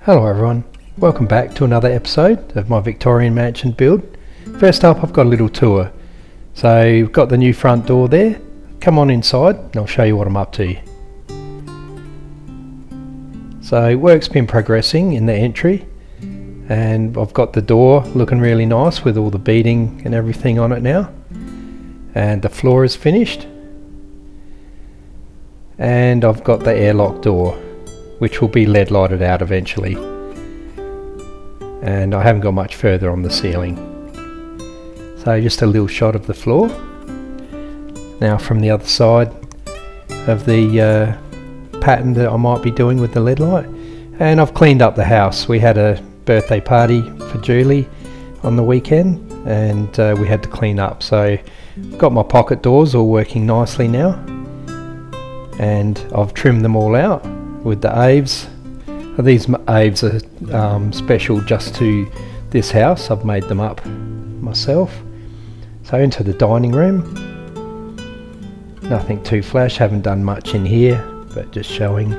Hello everyone, welcome back to another episode of my Victorian mansion build. First up, I've got a little tour. So we've got the new front door there. Come on inside and I'll show you what I'm up to. So work's been progressing in the entry, and I've got the door looking really nice with all the beading and everything on it now, and the floor is finished, and I've got the airlock door which will be LED lighted out eventually, and I haven't got much further on the ceiling. So just a little shot of the floor. Now from the other side of the pattern that I might be doing with the LED light, and I've cleaned up the house. We had a birthday party for Julie on the weekend, and we had to clean up, so I've got my pocket doors all working nicely now, and I've trimmed them all out with the Aves. These Aves are special just to this house. I've made them up myself. So into the dining room, nothing too flash, haven't done much in here, but just showing,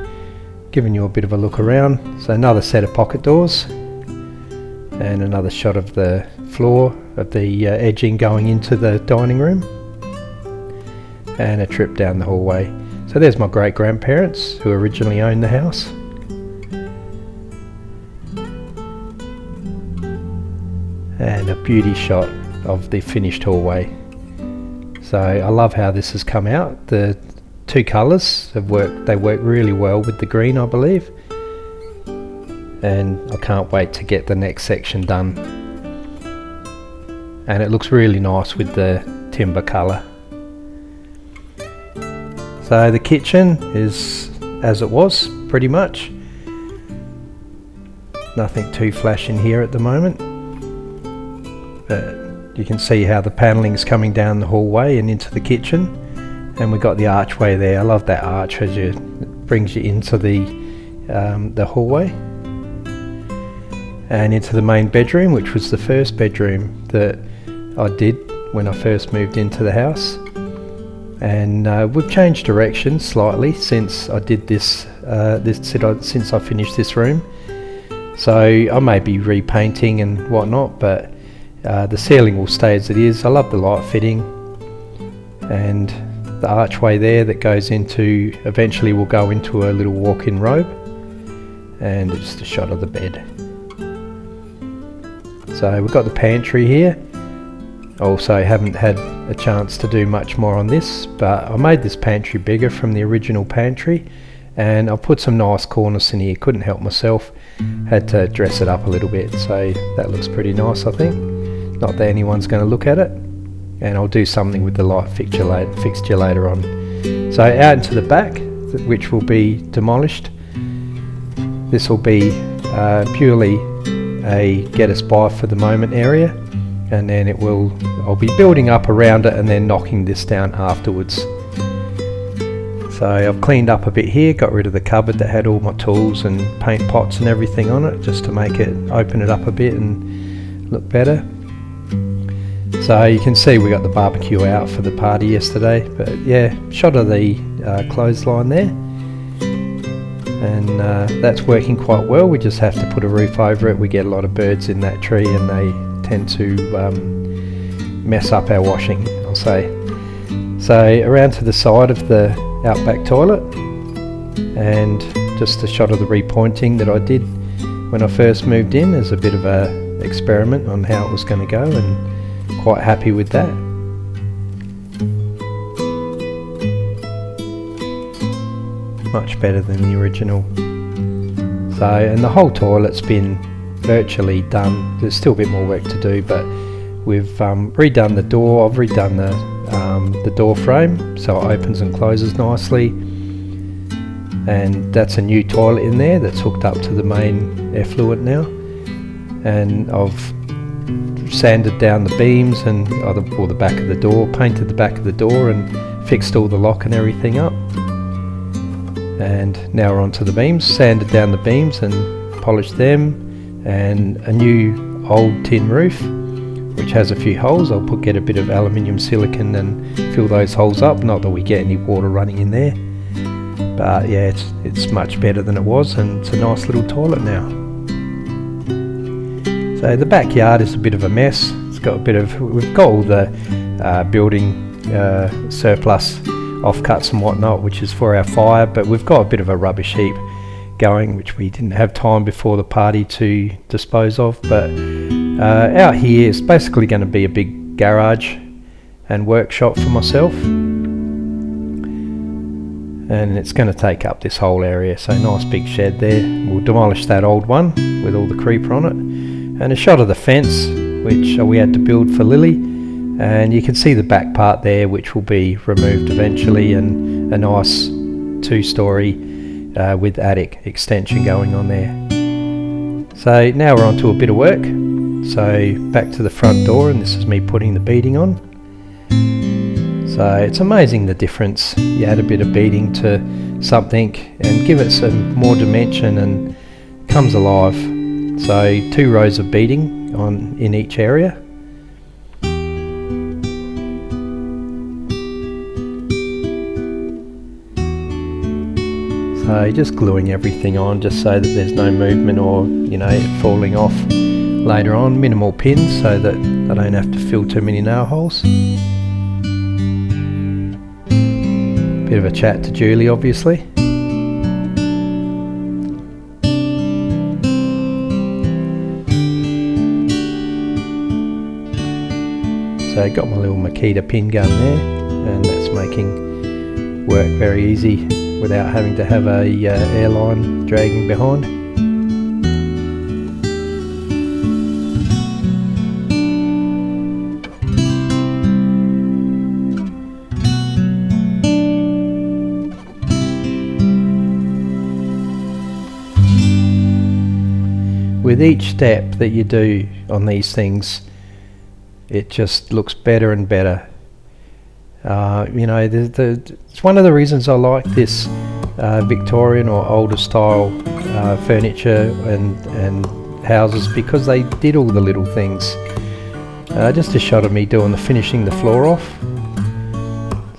giving you a bit of a look around. So another set of pocket doors, and another shot of the floor, of the edging going into the dining room, and a trip down the hallway. So there's my great grandparents who originally owned the house. And a beauty shot of the finished hallway. So I love how this has come out. The two colours have worked, they work really well with the green, I believe. And I can't wait to get the next section done. And it looks really nice with the timber colour. So the kitchen is as it was, pretty much. Nothing too flash in here at the moment, but you can see how the panelling's coming down the hallway and into the kitchen, and we've got the archway there. I love that arch as it brings you into the hallway and into the main bedroom, which was the first bedroom that I did when I first moved into the house. And we've changed direction slightly since I did this, since I finished this room. So I may be repainting and whatnot, but the ceiling will stay as it is. I love the light fitting, and the archway there that goes into, eventually will go into a little walk-in robe, and just a shot of the bed. So we've got the pantry here. Also haven't had a chance to do much more on this, but I made this pantry bigger from the original pantry, and I put some nice corners in here. Couldn't help myself, had to dress it up a little bit, so that looks pretty nice, I think. Not that anyone's going to look at it, and I'll do something with the light fixture later on. So out into the back, which will be demolished, this will be purely a get us by for the moment area, and then I'll be building up around it and then knocking this down afterwards. So I've cleaned up a bit here, got rid of the cupboard that had all my tools and paint pots and everything on it, just to make it, open it up a bit and look better. So you can see we got the barbecue out for the party yesterday, but yeah, shot of the clothesline there, and that's working quite well. We just have to put a roof over it. We get a lot of birds in that tree, and they tend to mess up our washing, I'll say. So around to the side of the outback toilet, and just a shot of the repointing that I did when I first moved in as a bit of a experiment on how it was going to go, and quite happy with that. Much better than the original. So, and the whole toilet's been virtually done. There's still a bit more work to do, but we've redone the door. I've redone the door frame so it opens and closes nicely, and that's a new toilet in there that's hooked up to the main effluent now, and I've sanded down the beams and or the back of the door, painted the back of the door and fixed all the lock and everything up. And now we're onto the beams, sanded down the beams and polished them, and a new old tin roof which has a few holes. I'll get a bit of aluminium silicone and fill those holes up, not that we get any water running in there, but yeah, it's much better than it was, and it's a nice little toilet now. So the backyard is a bit of a mess. It's got a bit of, we've got all the building surplus offcuts and whatnot, which is for our fire, but we've got a bit of a rubbish heap going, which we didn't have time before the party to dispose of. But out here is basically going to be a big garage and workshop for myself, and it's going to take up this whole area. So nice big shed there. We'll demolish that old one with all the creeper on it, and a shot of the fence which we had to build for Lily, and you can see the back part there which will be removed eventually, and a nice 2-story with attic extension going on there. So now we're on to a bit of work. So back to the front door, and this is me putting the beading on. So it's amazing the difference. You add a bit of beading to something and give it some more dimension and comes alive. So 2 rows of beading on in each area. So just gluing everything on just so that there's no movement or, you know, it falling off later on. Minimal pins so that I don't have to fill too many nail holes. Bit of a chat to Julie, obviously. So I got my little Makita pin gun there, and that's making work very easy without having to have a airline dragging behind. With each step that you do on these things, it just looks better and better. You know, it's one of the reasons I like this Victorian or older style furniture and houses, because they did all the little things. Just a shot of me finishing the floor off.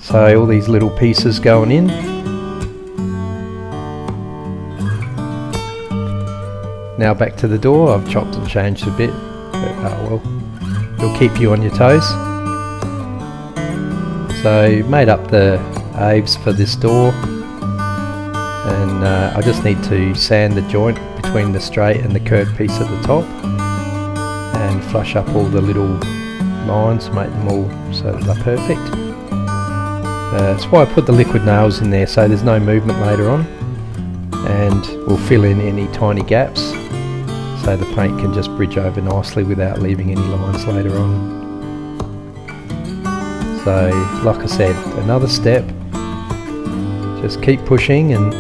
So all these little pieces going in. Now back to the door. I've chopped and changed a bit, but well, it'll keep you on your toes. So made up the eaves for this door, and I just need to sand the joint between the straight and the curved piece at the top, and flush up all the little lines, make them all so that they're perfect. That's why I put the liquid nails in there, so there's no movement later on, and we'll fill in any tiny gaps so the paint can just bridge over nicely without leaving any lines later on. So like I said, another step, just keep pushing and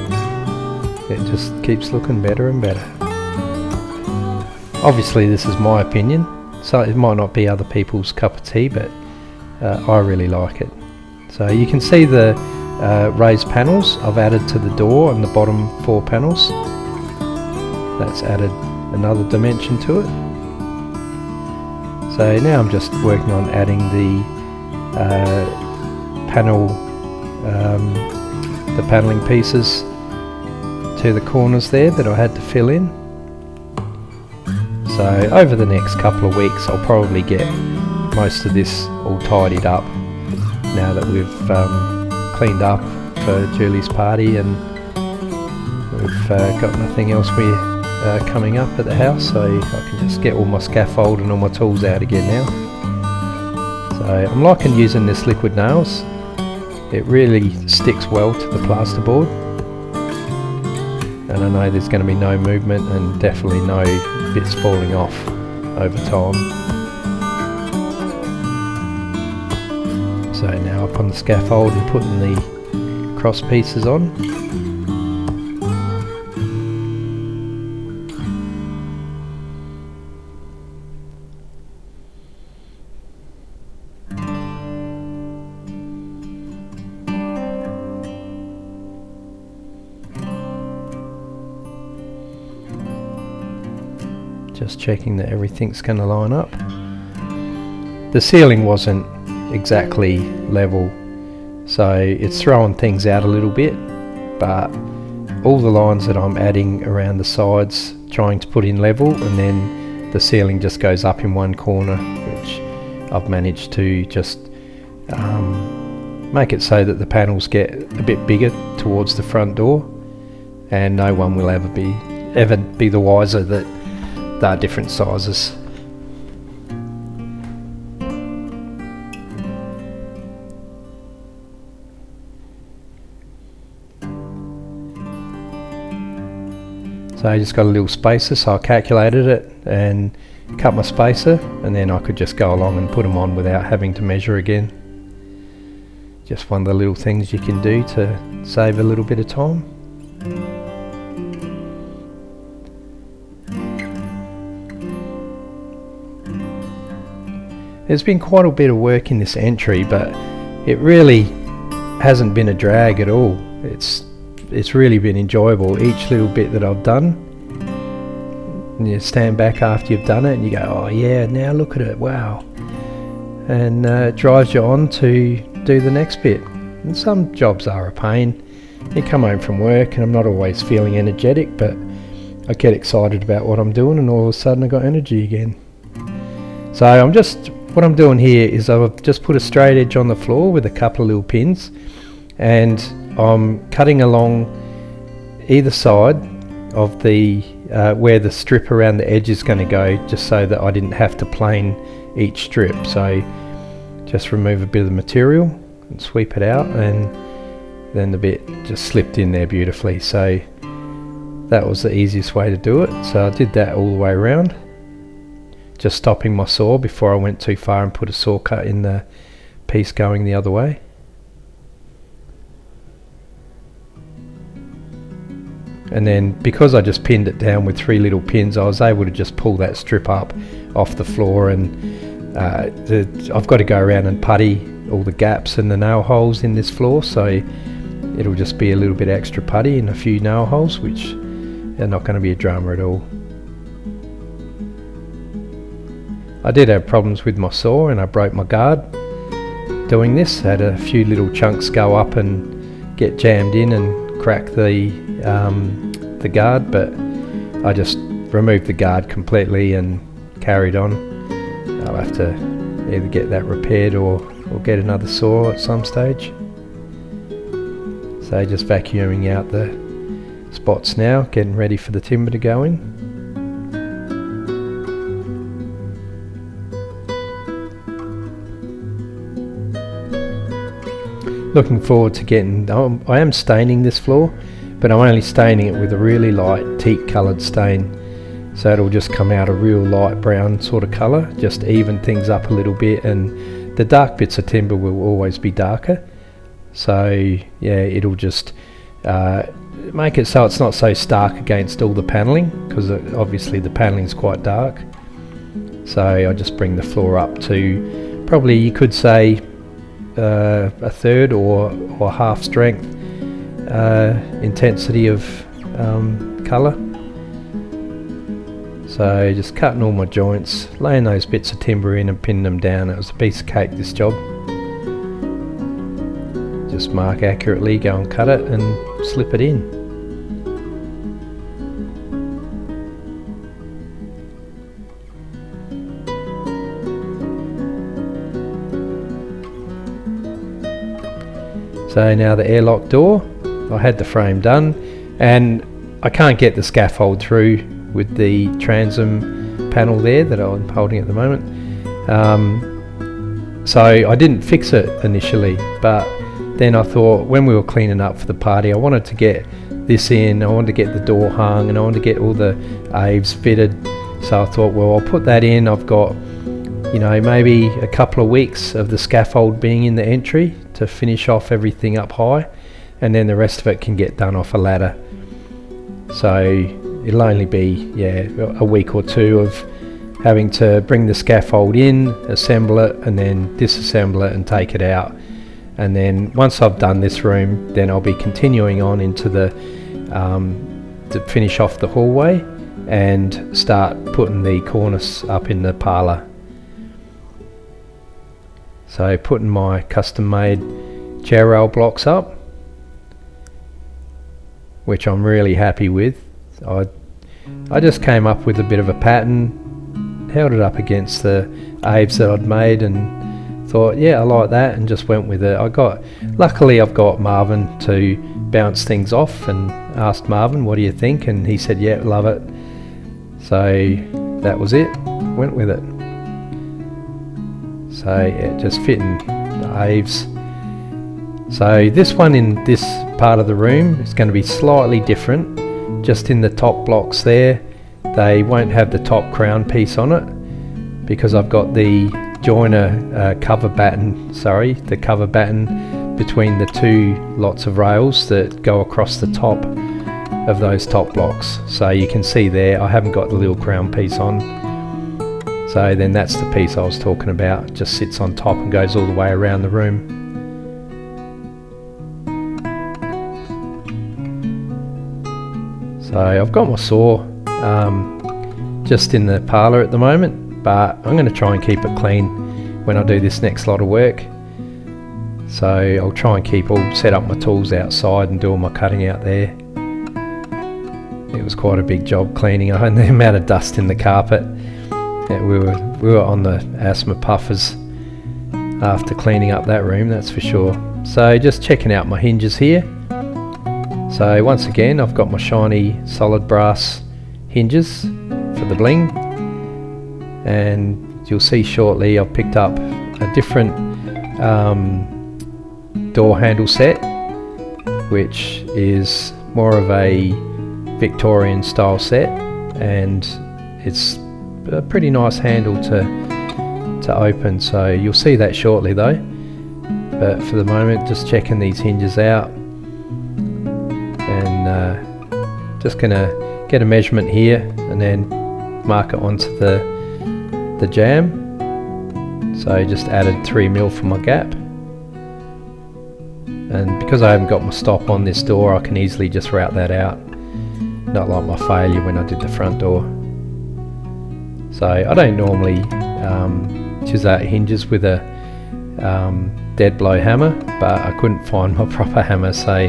it just keeps looking better and better. Obviously this is my opinion, so it might not be other people's cup of tea, but I really like it. So you can see the raised panels I've added to the door and the bottom 4 panels. That's added another dimension to it. So now I'm just working on adding the paneling pieces to the corners there that I had to fill in. So over the next couple of weeks I'll probably get most of this all tidied up now that we've cleaned up for Julie's party, and we've got nothing else coming up at the house, so I can just get all my scaffold and all my tools out again now. So I'm liking using this liquid nails. It really sticks well to the plasterboard, and I know there's going to be no movement and definitely no bits falling off over time. So now up on the scaffold and putting the cross pieces on. Just checking that everything's going to line up. The ceiling wasn't exactly level, so it's throwing things out a little bit, but all the lines that I'm adding around the sides, trying to put in level, and then the ceiling just goes up in one corner, which I've managed to just make it so that the panels get a bit bigger towards the front door, and no one will ever be the wiser that they're different sizes. So I just got a little spacer, so I calculated it and cut my spacer, and then I could just go along and put them on without having to measure again. Just one of the little things you can do to save a little bit of time. There's been quite a bit of work in this entry, but it really hasn't been a drag at all. It's really been enjoyable, each little bit that I've done. And you stand back after you've done it and you go, oh yeah, now look at it, wow. And it drives you on to do the next bit. And some jobs are a pain. You come home from work and I'm not always feeling energetic, but I get excited about what I'm doing and all of a sudden I got energy again. So what I'm doing here is I've just put a straight edge on the floor with a couple of little pins, and I'm cutting along either side of the where the strip around the edge is going to go, just so that I didn't have to plane each strip. So just remove a bit of the material and sweep it out, and then the bit just slipped in there beautifully. So that was the easiest way to do it. So I did that all the way around, just stopping my saw before I went too far and put a saw cut in the piece going the other way. And then because I just pinned it down with 3 little pins, I was able to just pull that strip up off the floor, and I've got to go around and putty all the gaps and the nail holes in this floor, so it'll just be a little bit extra putty and a few nail holes, which are not going to be a drama at all. I did have problems with my saw and I broke my guard doing this. Had a few little chunks go up and get jammed in and crack the guard, but I just removed the guard completely and carried on. I'll have to either get that repaired or get another saw at some stage. So just vacuuming out the spots now, getting ready for the timber to go in. Looking forward to getting, I am staining this floor, but I'm only staining it with a really light teak coloured stain, so it'll just come out a real light brown sort of colour, just even things up a little bit, and the dark bits of timber will always be darker. So yeah, it'll just make it so it's not so stark against all the panelling, because obviously the panelling is quite dark. So I just bring the floor up to probably, you could say, a third or half strength intensity of colour. So just cutting all my joints, laying those bits of timber in and pinning them down. It was a piece of cake, this job. Just mark accurately, go and cut it and slip it in. So now the airlock door, I had the frame done, and I can't get the scaffold through with the transom panel there that I'm holding at the moment. So I didn't fix it initially, but then I thought when we were cleaning up for the party, I wanted to get this in, I wanted to get the door hung, and I wanted to get all the eaves fitted. So I thought, well, I'll put that in. I've got, you know, maybe a couple of weeks of the scaffold being in the entry to finish off everything up high, and then the rest of it can get done off a ladder. So it'll only be, yeah, a week or two of having to bring the scaffold in, assemble it, and then disassemble it and take it out. And then once I've done this room, then I'll be continuing on into the to finish off the hallway and start putting the cornice up in the parlour. So putting my custom made chair rail blocks up, which I'm really happy with. I just came up with a bit of a pattern held it up against the eaves that I'd made and thought, yeah, I like that, and just went with it. Luckily I've got Marvin to bounce things off, and asked Marvin, what do you think? And he said, yeah, love it. So that was it, went with it. So yeah, just fitting the eaves. So this one in this part of the room is going to be slightly different. Just in the top blocks there, they won't have the top crown piece on it, because I've got the joiner cover batten between the two lots of rails that go across the top of those top blocks. So you can see there I haven't got the little crown piece on. So then that's the piece I was talking about, it just sits on top and goes all the way around the room. So I've got my saw just in the parlour at the moment, but I'm going to try and keep it clean when I do this next lot of work. So I'll try and set up my tools outside and do all my cutting out there. It was quite a big job cleaning, and the amount of dust in the carpet. Yeah, we were on the asthma puffers after cleaning up that room, that's for sure. So just checking out my hinges here. So once again, I've got my shiny solid brass hinges for the bling, and you'll see shortly I've picked up a different door handle set, which is more of a Victorian style set, and it's a pretty nice handle to open. So you'll see that shortly though, but for the moment just checking these hinges out, and just gonna get a measurement here and then mark it onto the jamb. So just added 3mm for my gap, and because I haven't got my stop on this door, I can easily just route that out, not like my failure when I did the front door. So I don't normally chisel out hinges with a dead blow hammer, but I couldn't find my proper hammer, so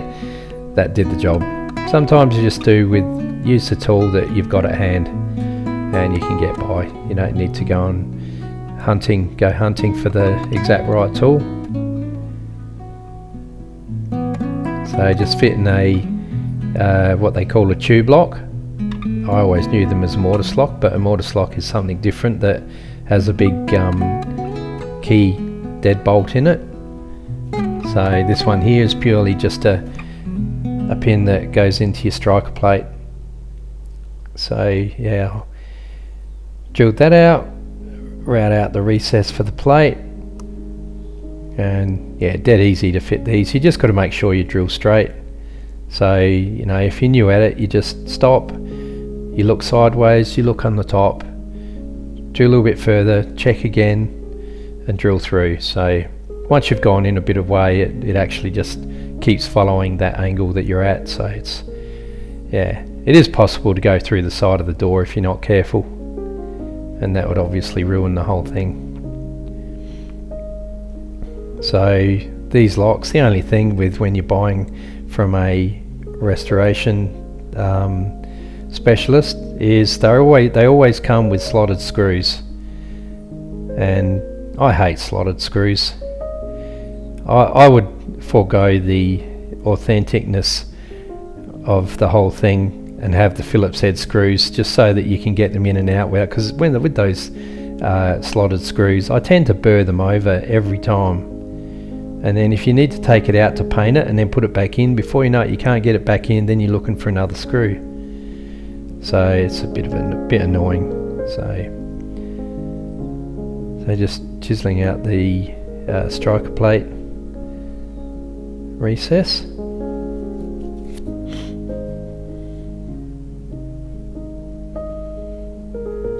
that did the job. Sometimes you just use the tool that you've got at hand, and you can get by. You don't need to go hunting for the exact right tool. So just fitting a what they call a tube lock. I always knew them as a mortise lock, but a mortise lock is something different that has a big key deadbolt in it. So this one here is purely just a pin that goes into your striker plate. So yeah, I'll drill that out, route out the recess for the plate, and yeah, dead easy to fit these. You just got to make sure you drill straight. So you know, if you're new at it, you just stop, you look sideways, you look on the top, drill a little bit further, check again, and drill through. So once you've gone in a bit of way, it actually just keeps following that angle that you're at. So it's, yeah, it is possible to go through the side of the door if you're not careful, and that would obviously ruin the whole thing. So these locks, the only thing with when you're buying from a restoration specialist is they always come with slotted screws, and I hate slotted screws. I would forego the authenticness of the whole thing and have the Phillips head screws, just so that you can get them in and out well, because with those slotted screws, I tend to burr them over every time, and then if you need to take it out to paint it and then put it back in, before you know it you can't get it back in, then you're looking for another screw. So it's a bit annoying. So just chiseling out the striker plate recess.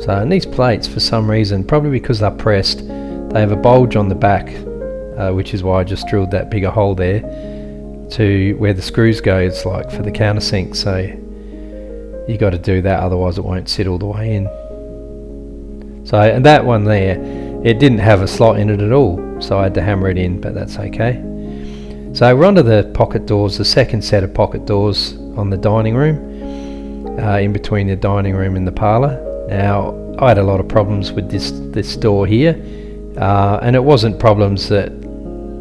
So and these plates, for some reason, probably because they're pressed, they have a bulge on the back, which is why I just drilled that bigger hole there to where the screws go. It's like for the countersink, so you got to do that, otherwise it won't sit all the way in. So, and that one there, it didn't have a slot in it at all, so I had to hammer it in, but that's okay. So we're onto the pocket doors, the second set of pocket doors on the dining room, in between the dining room and the parlour. Now I had a lot of problems with this door here, and it wasn't problems that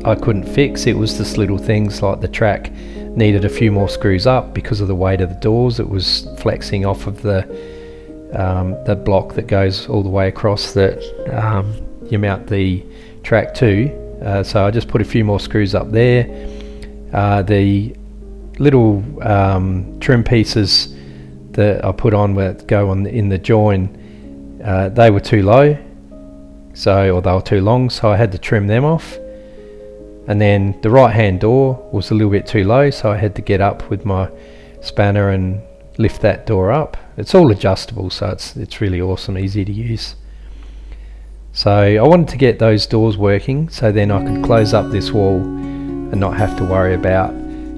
I couldn't fix, it was just little things like the track needed a few more screws up because of the weight of the doors. It was flexing off of the block that goes all the way across that you mount the track to. So I just put a few more screws up there. The little trim pieces that I put on that go on in the join, they were too low, or they were too long, so I had to trim them off. And then the right hand door was a little bit too low, so I had to get up with my spanner and lift that door up. It's all adjustable, so it's really awesome, easy to use. So I wanted to get those doors working so then I could close up this wall and not have to worry about,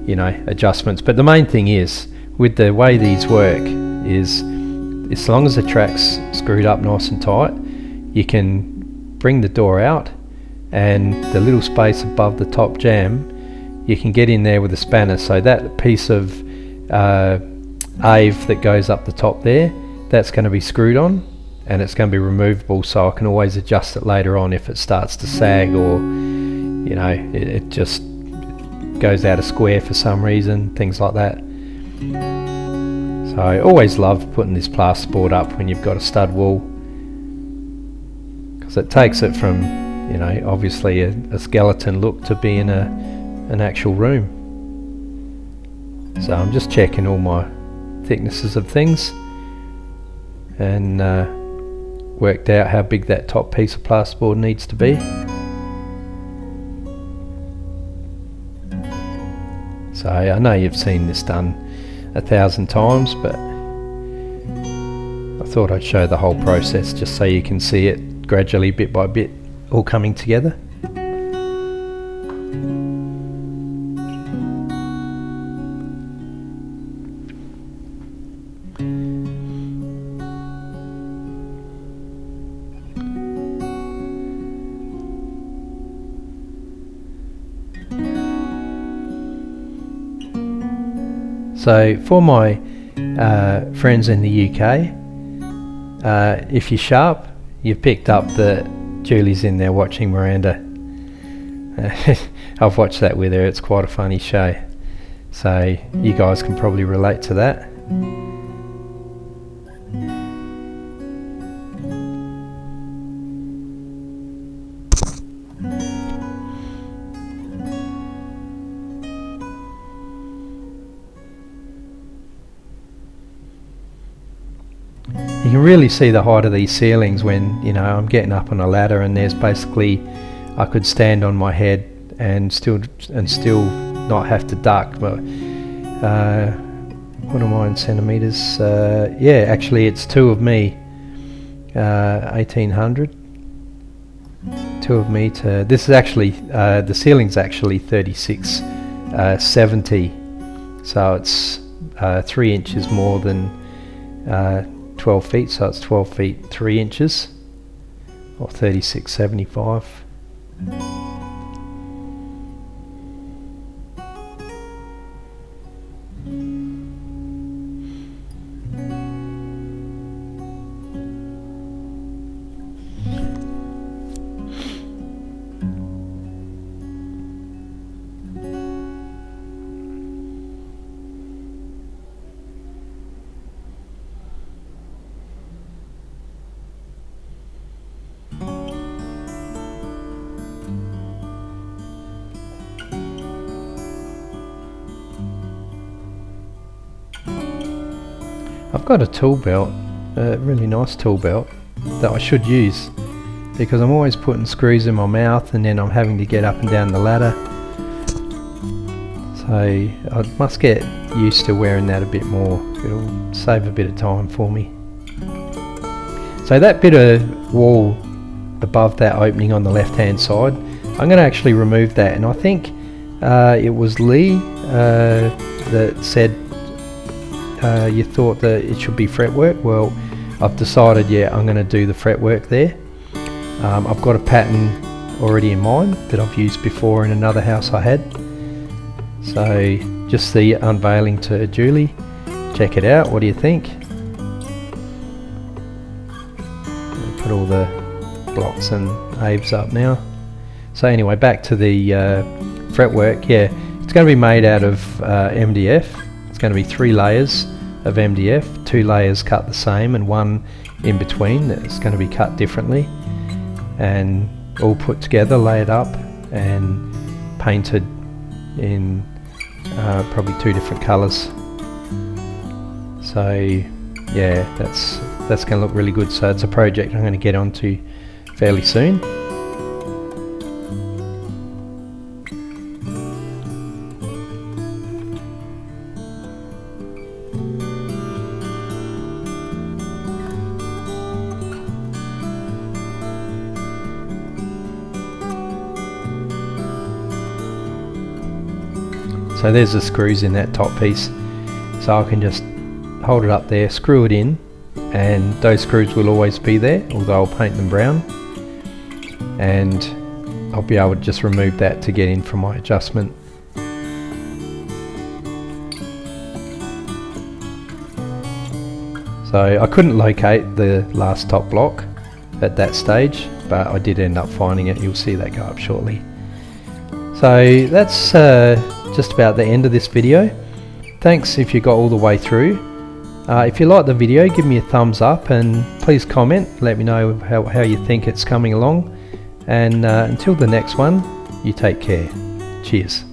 you know, adjustments. But the main thing is, with the way these work, is as long as the track's screwed up nice and tight, you can bring the door out, and the little space above the top jamb, you can get in there with a spanner. So that piece of Ave that goes up the top there, that's going to be screwed on, and it's going to be removable, so I can always adjust it later on if it starts to sag, or you know, it just goes out of square for some reason, things like that. So I always love putting this plasterboard up when you've got a stud wall, because it takes it from, you know, obviously a skeleton look to being an actual room. So I'm just checking all my thicknesses of things, and worked out how big that top piece of plasterboard needs to be. So I know you've seen this done 1,000 times, but I thought I'd show the whole process just so you can see it gradually, bit by bit, all coming together. So for my friends in the UK, if you're sharp, you've picked up that Julie's in there watching Miranda. I've watched that with her, it's quite a funny show. So you guys can probably relate to that. You can really see the height of these ceilings when, you know, I'm getting up on a ladder, and there's basically, I could stand on my head and still not have to duck. But what am I in centimeters? Yeah, actually it's two of me, 1800. Two of me to, this is actually, the ceiling's actually 3670, so it's 3 inches more than 12 feet, so it's 12 feet 3 inches, or 3675. I've got a tool belt, a really nice tool belt that I should use, because I'm always putting screws in my mouth and then I'm having to get up and down the ladder. So I must get used to wearing that a bit more. It'll save a bit of time for me. So that bit of wall above that opening on the left hand side, I'm going to actually remove that, and I think it was Lee that said you thought that it should be fretwork. Well, I've decided, yeah, I'm going to do the fretwork there. I've got a pattern already in mind that I've used before in another house I had. So just the unveiling to Julie. Check it out, what do you think? put all the blocks and aves up now. So anyway, back to the fretwork. Yeah, it's going to be made out of MDF. It's going to be 3 layers of MDF, 2 layers cut the same and 1 in between that's going to be cut differently, and all put together, layered up and painted in probably 2 different colours. So yeah, that's going to look really good. So it's a project I'm going to get onto fairly soon. So there's the screws in that top piece, so I can just hold it up there, screw it in, and those screws will always be there, although I'll paint them brown, and I'll be able to just remove that to get in from my adjustment. So I couldn't locate the last top block at that stage, but I did end up finding it. You'll see that go up shortly. So that's just about the end of this video. Thanks if you got all the way through. If you like the video, give me a thumbs up and please comment, let me know how you think it's coming along, and until the next one, you take care. Cheers.